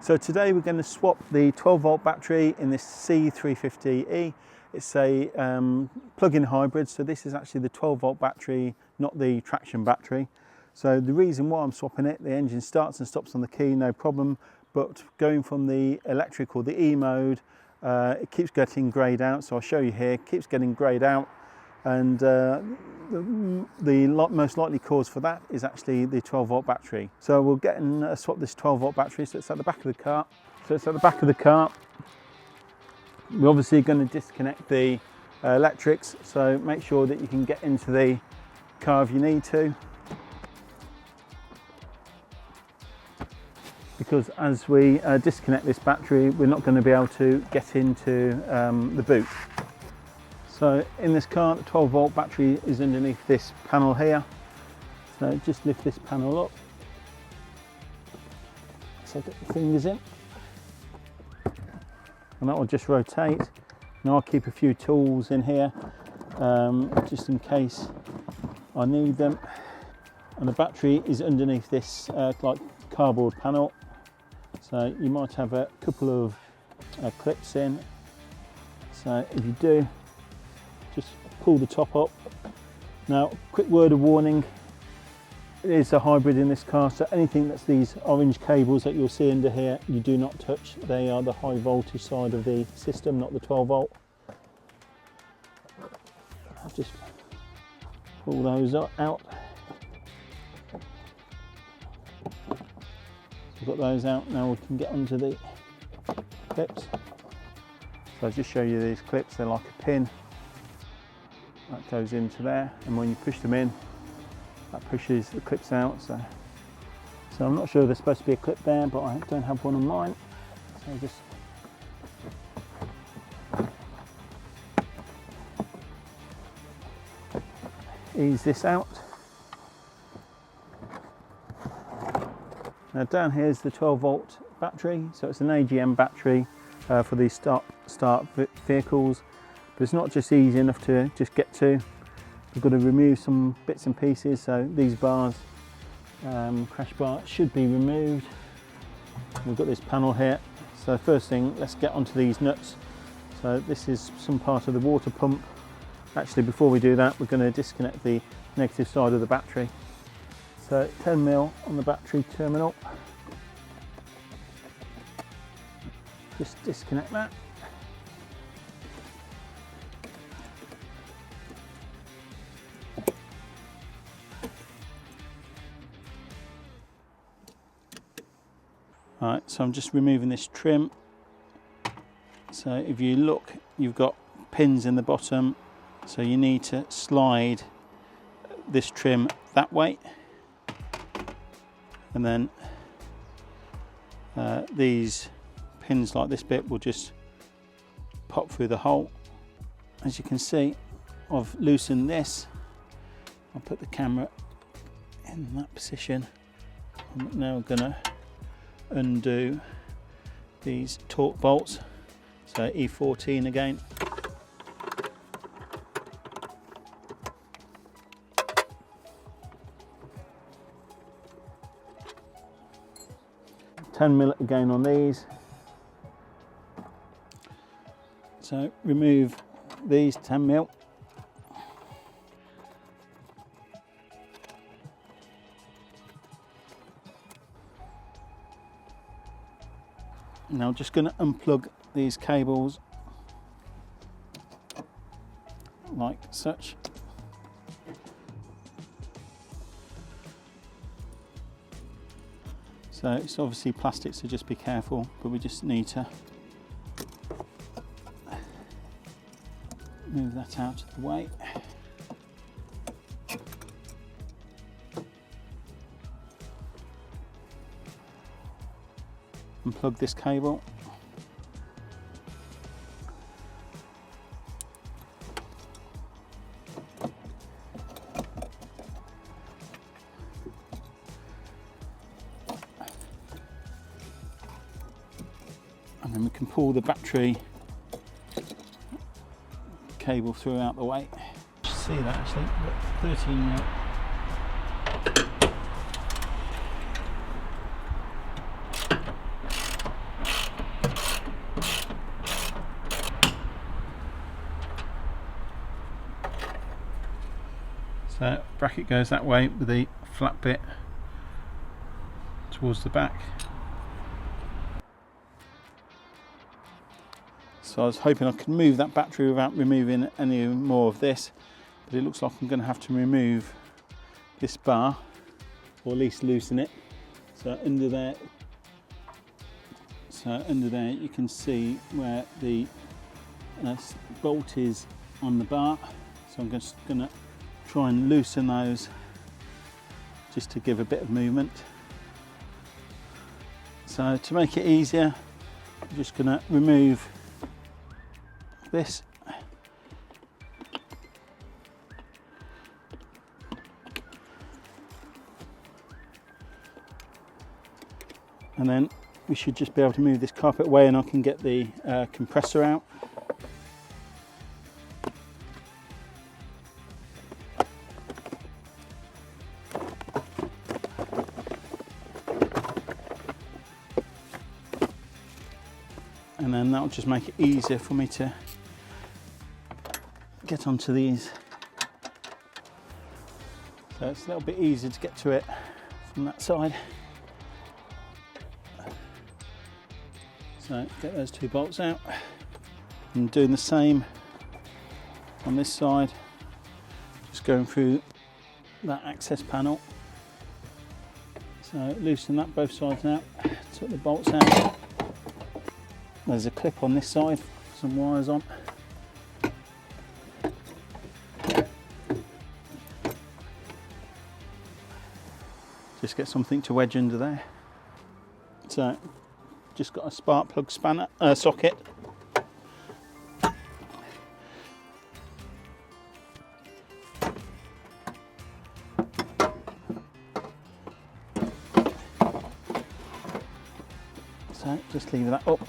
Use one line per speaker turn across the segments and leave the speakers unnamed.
So today we're going to swap the 12 volt battery in this C350e. It's a plug-in hybrid, so this is actually the 12 volt battery, not the traction battery. So the reason why I'm swapping it, the engine starts and stops on the key, no problem, but going from the electric or the E mode, it keeps getting greyed out. So I'll show you here, it keeps getting greyed out, and the most likely cause for that is actually the 12 volt battery. So we'll get and swap this 12 volt battery. So it's at the back of the car. We're obviously going to disconnect the electrics, so make sure that you can get into the car if you need to. Because as we disconnect this battery, we're not going to be able to get into the boot. So in this car, the 12 volt battery is underneath this panel here. So just lift this panel up. So get the fingers in. And that will just rotate. Now I'll keep a few tools in here, just in case I need them. And the battery is underneath this like cardboard panel. So you might have a couple of clips in. So if you do, just pull the top up. Now, quick word of warning, it is a hybrid in this car, so anything that's these orange cables that you'll see under here, you do not touch. They are the high voltage side of the system, not the 12 volt. I'll just pull those out. We've got those out, now we can get onto the clips. So I'll just show you these clips, they're like a pin. That goes into there, and when you push them in, that pushes the clips out. So I'm not sure there's supposed to be a clip there, but I don't have one on mine. So I'll just ease this out. Now down here is the 12 volt battery, so it's an AGM battery for these start vehicles. But it's not just easy enough to just get to. We've got to remove some bits and pieces. So these bars, crash bar, should be removed. We've got this panel here. So first thing, let's get onto these nuts. So this is some part of the water pump. Actually, before we do that, we're going to disconnect the negative side of the battery. So 10mm on the battery terminal. Just disconnect that. Alright, so I'm just removing this trim. So if you look, you've got pins in the bottom, so you need to slide this trim that way, and then these pins like this bit will just pop through the hole. As you can see, I've loosened this. I'll put the camera in that position. I'm now gonna undo these torque bolts, so E14 again. $10mm again on these. So remove these 10mm. Now I'm just going to unplug these cables like such. So it's obviously plastic, so just be careful, but we just need to move that out of the way. Unplug this cable. And then we can pull the battery cable through out the way. See that actually, 13mm. So bracket goes that way with the flat bit towards the back. So I was hoping I could move that battery without removing any more of this, but it looks like I'm going to have to remove this bar, or at least loosen it. So under there you can see where the bolt is on the bar. So I'm just going to try and loosen those just to give a bit of movement. So to make it easier, I'm just going to remove this. And then we should just be able to move this carpet away and I can get the compressor out. And then that'll just make it easier for me to get onto these. So it's a little bit easier to get to it from that side. So get those two bolts out. And doing the same on this side. Just going through that access panel. So loosen that both sides out. Took the bolts out. There's a clip on this side, some wires on. Just get something to wedge under there. So, just got a spark plug spanner socket. So, just leave that up.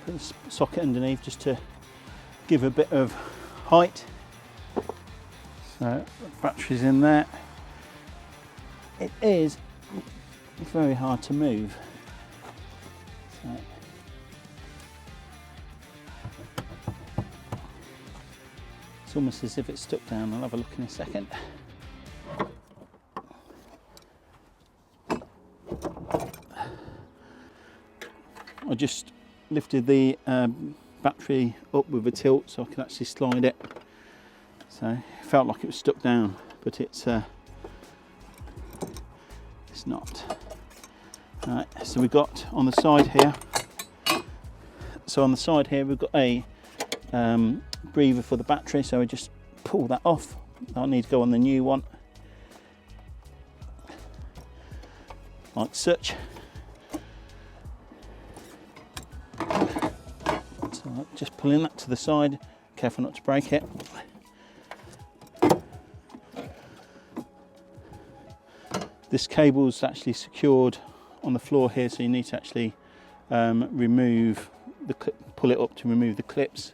Put the socket underneath just to give a bit of height. So the battery's in there. It is very hard to move. So it's almost as if it's stuck down. I'll have a look in a second. I just lifted the battery up with a tilt so I can actually slide it. So it felt like it was stuck down, but it's not. Right, so we've got on the side here. So on the side here we've got a breather for the battery. So we just pull that off. That'll need to go on the new one, like such. So just pulling that to the side. Careful not to break it. This cable is actually secured on the floor here, so you need to actually remove the pull it up to remove the clips,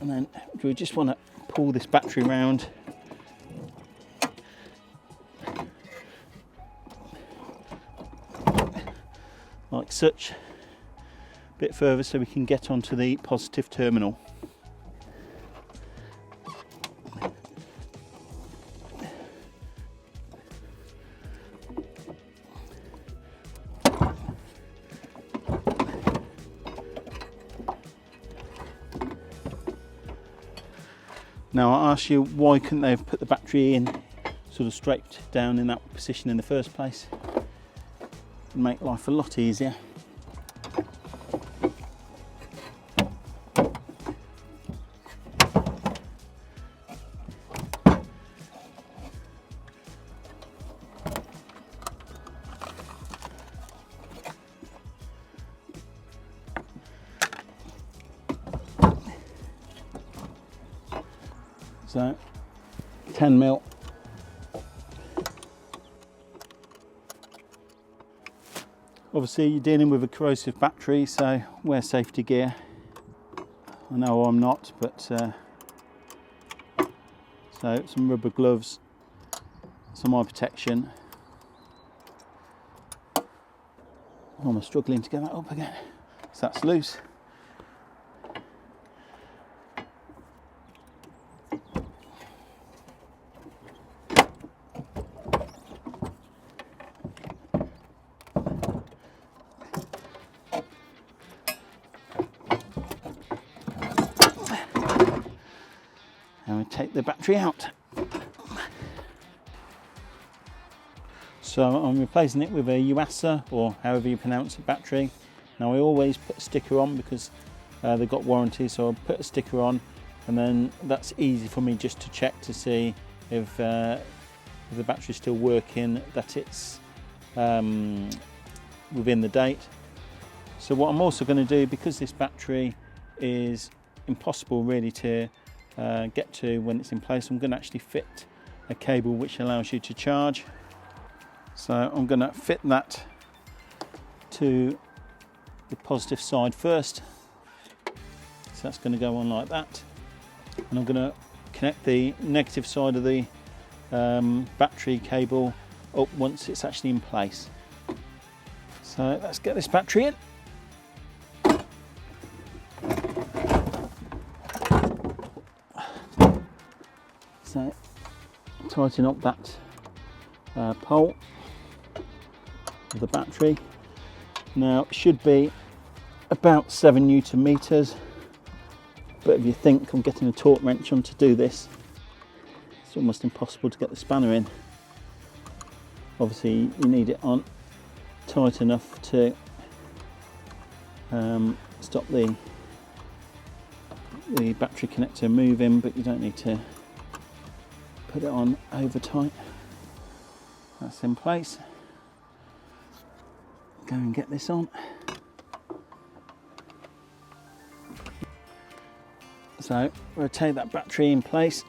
and then we just want to pull this battery round. Like such, a bit further so we can get onto the positive terminal. Now I asked you why couldn't they have put the battery in sort of straight down in that position in the first place? It'd make life a lot easier. So 10 mil. Obviously you're dealing with a corrosive battery, so wear safety gear. I know I'm not, but so some rubber gloves, some eye protection. I'm struggling to get that up again, so that's loose. take the battery out. So I'm replacing it with a Yuasa, or however you pronounce it, battery. Now I always put a sticker on because they've got warranty, so I'll put a sticker on, and then that's easy for me just to check to see if the battery's still working, that it's within the date. So what I'm also going to do, because this battery is impossible really to get to when it's in place, I'm going to actually fit a cable which allows you to charge. So I'm going to fit that to the positive side first. So that's going to go on like that, and I'm going to connect the negative side of the battery cable up once it's actually in place. So let's get this battery in. So tighten up that pole of the battery. Now it should be about 7 Newton meters, but if you think I'm getting a torque wrench on to do this, it's almost impossible to get the spanner in. Obviously you need it on tight enough to stop the battery connector moving, but you don't need to put it on over tight. That's in place. Go and get this on. So rotate that battery in place.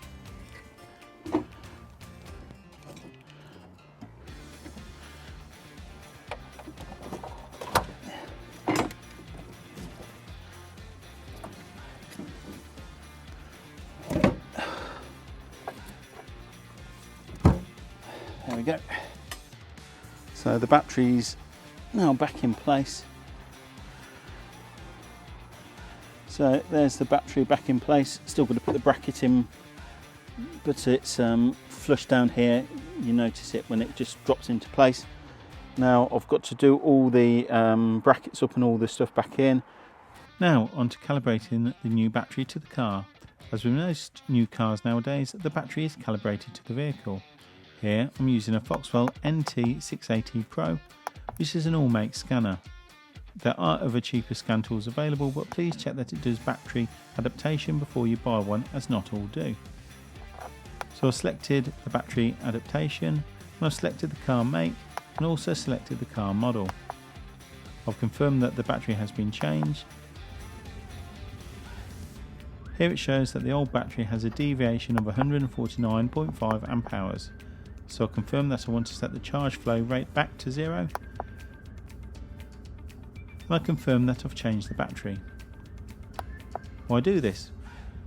There we go. So the battery's now back in place. So there's the battery back in place. Still got to put the bracket in, but it's flush down here. You notice it when it just drops into place. Now I've got to do all the brackets up and all the stuff back in. Now on to calibrating the new battery to the car. As with most new cars nowadays, the battery is calibrated to the vehicle. Here I'm using a Foxwell NT680 Pro, which is an all-make scanner. There are other cheaper scan tools available, but please check that it does battery adaptation before you buy one, as not all do. So I've selected the battery adaptation, and I've selected the car make, and also selected the car model. I've confirmed that the battery has been changed. Here it shows that the old battery has a deviation of 149.5 amp hours. So I'll confirm that I want to set the charge flow rate back to 0. And I confirm that I've changed the battery. Why do this?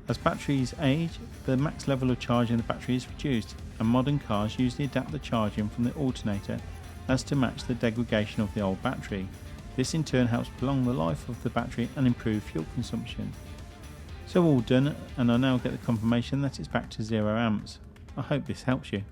As batteries age, the max level of charge in the battery is reduced, and modern cars usually adapt the charging from the alternator as to match the degradation of the old battery. This in turn helps prolong the life of the battery and improve fuel consumption. So all done, and I now get the confirmation that it's back to 0 amps. I hope this helps you.